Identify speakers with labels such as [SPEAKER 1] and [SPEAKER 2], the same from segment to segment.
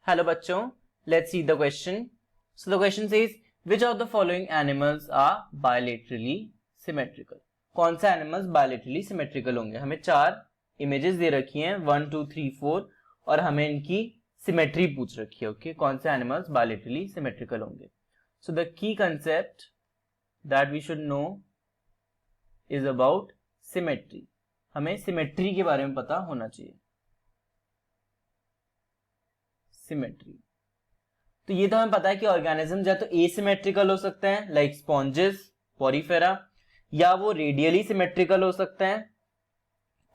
[SPEAKER 1] Hello बच्चों, let's see the question. So the question says, which of the following animals are bilaterally symmetrical? कौन सा animals bilaterally symmetrical होंगे? हमें 4 images दे रखी हैं 1, 2, 3, 4 और हमें इनकी symmetry पूछ रखी है. Okay, कौन से animals bilaterally symmetrical होंगे? So the key concept that we should know is about symmetry. हमें symmetry के बारे में पता होना चाहिए. सिमेट्री. तो ये तो हमें पता है कि ऑर्गेनिज्म या तो एसिमेट्रिकल हो सकते हैं लाइक स्पॉन्जेस, पोरीफेरा, या वो रेडियली सिमेट्रिकल हो सकते हैं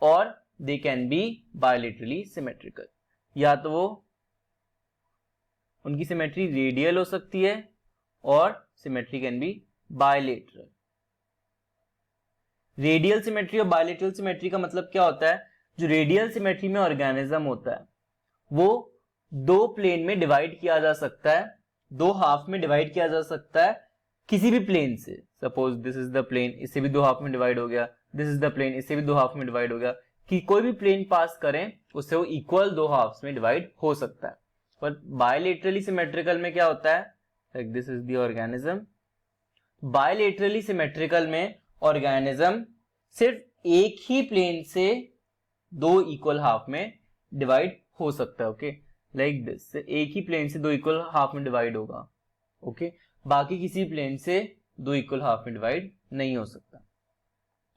[SPEAKER 1] और they can be bilaterally symmetrical. या तो वो उनकी सिमेट्री रेडियल हो सकती है और symmetry can be bilateral. Radial symmetry और बायलेटरल सिमेट्री का मतलब क्या होता है? जो रेडियल सिमेट्री में ऑर्गेनिज्म होता है वो 2 प्लेन में डिवाइड किया जा सकता है, 2 हाफ में डिवाइड किया जा सकता है किसी भी प्लेन से. Suppose this is the plane, इससे भी 2 हाफ में डिवाइड हो गया, दिस इज द प्लेन, इससे भी 2 हाफ में डिवाइड हो गया. कि कोई भी प्लेन पास करें उससे वो इक्वल 2 हाफ्स में डिवाइड हो सकता है. पर बायलेटरली सिमेट्रिकल में क्या होता है? Like this is the organism. Bilaterally symmetrical में ऑर्गेनिज्म सिर्फ एक ही प्लेन से 2 इक्वल हाफ में डिवाइड हो सकता है. ओके, लाइक दिस, एक ही प्लेन से 2 इक्वल हाफ में डिवाइड होगा. ओके, बाकी किसी प्लेन से 2 इक्वल हाफ में डिवाइड नहीं हो सकता.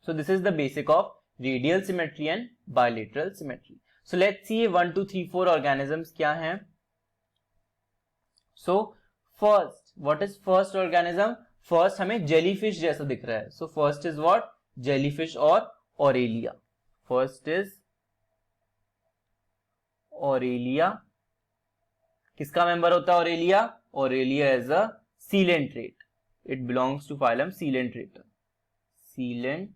[SPEAKER 1] So this is the basic of radial symmetry and bilateral symmetry. So let's see 1, 2, 3, 4 organisms क्या हैं. So first, what is first organism? First हमें जेलीफिश जैसा दिख रहा है. So first is what? Jellyfish और ऑरेलिया. First is Aurelia. किसका member होता है Aurelia? Aurelia is a coelenterate. It belongs to phylum Coelenterata. Coelenterate,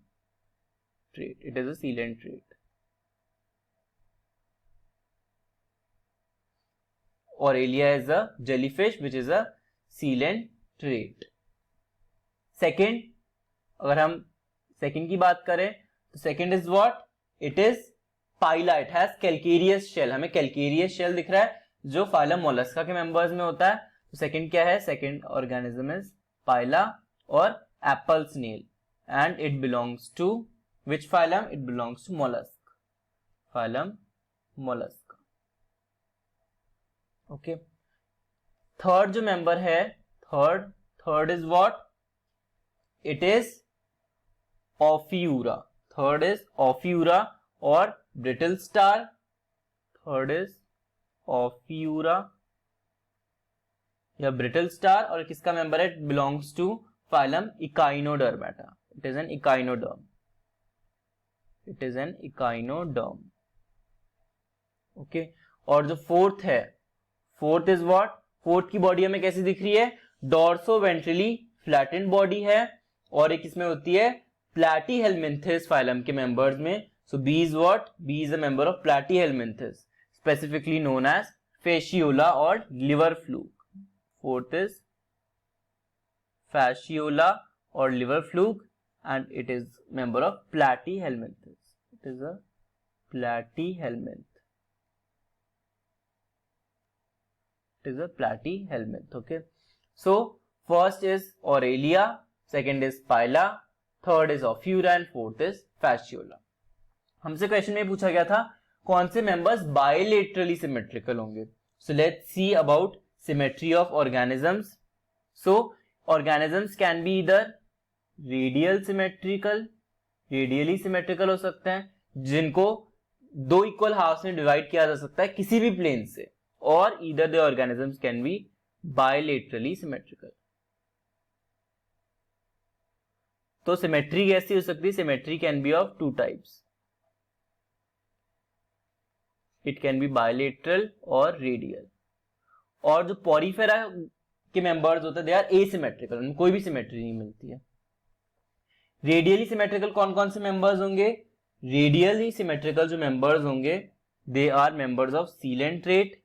[SPEAKER 1] it is a coelenterate. Aurelia is a jellyfish which is a coelenterate. Second, अगर हम second की बात करें तो second is what? It is Pila. It has calcareous shell. हमें calcareous shell दिख रहा है जो फाइलम मोलस्का के मेंबर्स में होता है. तो सेकंड क्या है? सेकंड ऑर्गेनिज्म इज पाइला और apple snail and it belongs to which phylum? It belongs to mollusc, phylum Mollusca. Okay, third जो मेंबर है, third is what? It is Ophiura. Third is Ophiura और brittle star. Third is Ophiura या brittle star और किसका member है? It belongs to phylum Echinodermata. It is an echinoderm. It is an echinoderm. Okay, और जो fourth है, fourth is what? Fourth की body हमें कैसी दिख रही है? डॉर्सो वेंट्रली फ्लैटेंड बॉडी है और एक इसमें होती है प्लैटीहेलमिंथिस फाइलम के मेंबर्स में. So B is what? B is a member of Platyhelminthes, specifically known as fasciola or liver fluke. Fourth is fasciola or liver fluke and it is member of platyhelminthes. It is a platyhelminth. It is a platyhelminth. Okay. So first is Aurelia, second is Phyla, third is Ophiura and fourth is Fasciola. हमसे question में पूछा गया था कौन से members bilaterally symmetrical होंगे. सो let's see about symmetry of organisms. So organisms can be इधर radial symmetrical, radially symmetrical हो सकते हैं जिनको 2 इक्वल हाफ्स में डिवाइड किया जा सकता है किसी भी प्लेन से, और इधर the organisms can be bilaterally symmetrical. तो सिमेट्री कैसी हो सकती है? Symmetry can be of 2 types. It can be bilateral और रेडियल. और जो पोरीफेरा के मेंबर्स होते हैं दे आर एसिमेट्रिकल, उनमें कोई भी सिमेट्री नहीं मिलती है. रेडियली सिमेट्रिकल कौन कौन से मेंबर्स होंगे? रेडियली सिमेट्रिकल जो मेंबर्स होंगे they are members of coelenterate,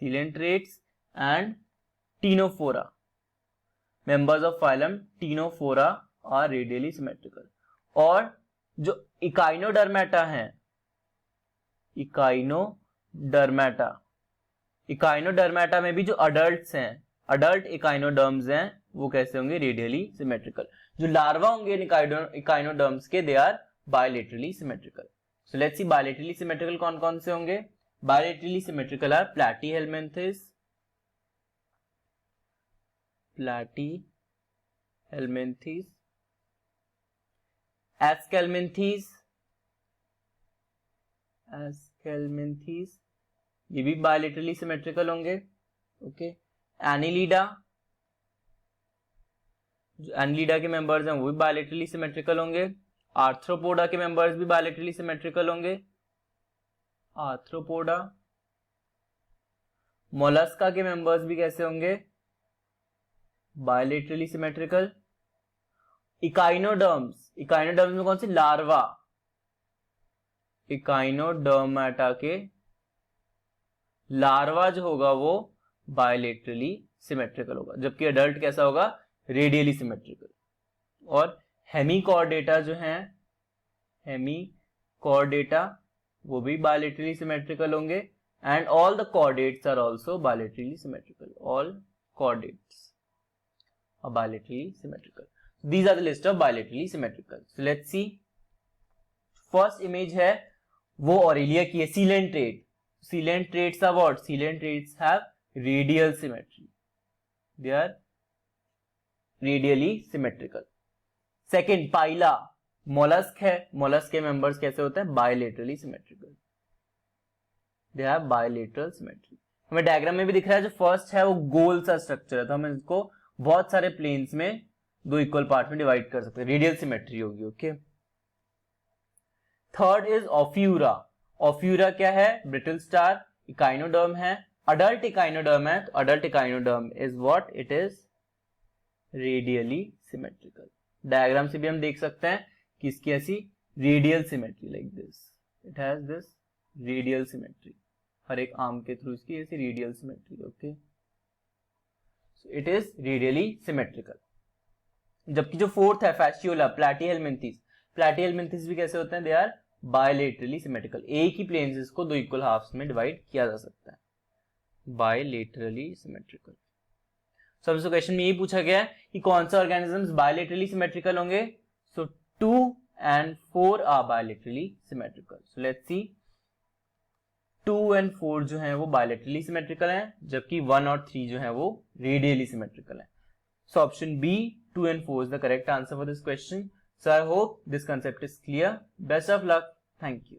[SPEAKER 1] coelenterates and Ctenophora. Members of phylum Ctenophora are radially symmetrical. और जो इकाइनोडर्मेटा है, इकाइनोडर्मेटा में भी जो अडल्ट्स हैं, अडल्ट इकाइनोडर्म्स हैं, वो कैसे होंगे? Radially symmetrical. जो लार्वा होंगे इकाइनोडर्म्स के, they are bilaterally symmetrical. So let's see bilaterally symmetrical कौन कौन से होंगे। Bilaterally symmetrical are Platyhelminthes, Aschelminthes, ये भी बायलेटरली सिमेट्रिकल होंगे। ओके, एनिलिडा, जो एनिलिडा के मेंबर्स हैं वो भी बायलेटरली सिमेट्रिकल होंगे। आर्थ्रोपोडा के मेंबर्स भी बायलेटरली सिमेट्रिकल होंगे। आर्थ्रोपोडा, मोलस्का के मेंबर्स भी कैसे होंगे? Bilaterally symmetrical. इकाइनोडर्म्स में कौन सी? लार्वा, इकाइनोडर्मेटा के लार्वा जो होगा वो बायलेटरली सिमेट्रिकल होगा, जबकि अडल्ट कैसा होगा? Radially symmetrical. और हेमिकॉर्डेटा जो हैं, हेमिकॉर्डेटा वो भी बायलेटरली सिमेट्रिकल होंगे। And all the chordates are also bilaterally symmetrical. All chordates are bilaterally symmetrical. These are the list of bilaterally symmetrical. So let's see. First image है वो Aurelia की है, sealant trait. Sealant traits are what? Sealant traits have radial symmetry. They are radially symmetrical. Second, Pila mollusc है, mollusc के members कैसे होते हैं? Bilaterally symmetrical. They have bilateral symmetry. हमें डायग्राम में भी दिख रहा है, जो फर्स्ट है वो गोल सा स्ट्रक्चर है, तो हम इसको बहुत सारे प्लेन्स में दो इक्वल पार्ट में डिवाइड कर सकते हैं, रेडियल सिमेट्री होगी। Okay, third is Ophiura. Ophiura क्या है? ब्रिटल स्टार, इकाइनोडर्म है, अडल्ट इकाइनोडर्म है, तो adult echinoderm is what? It is radially symmetrical. Diagram से भी हम देख सकते हैं कि इसकी ऐसी radial symmetry, like this, it has this radial symmetry, हर एक आर्म के थ्रू इसकी ऐसी radial symmetry. Okay, so it is radially symmetrical. जबकि जो फोर्थ है फैस्टियोला, प्लैटीहेल्मिन्थीज, प्लैटीहेल्मिन्थीज भी कैसे होते हैं? They are bilaterally symmetrical. एक ही प्लेन्स को दो इक्वल हाफ्स में डिवाइड किया जा सकता है, बायलेटरली सिमेट्रिकल। सो हमसे क्वेश्चन में यही पूछा गया है कि कौन सा ऑर्गेनिजम्स बायलेटरली सिमेट्रिकल होंगे। So 2 and 4 are bilaterally symmetrical. So let's see, 2 and 4 जो है वो बायलेटरली सिमेट्रिकल है, जबकि 1 और 3 जो है वो रेडियली सिमेट्रिकल है। So option B, 2 and 4 is the correct answer for this question. So I hope this concept is clear. Best of luck. Thank you.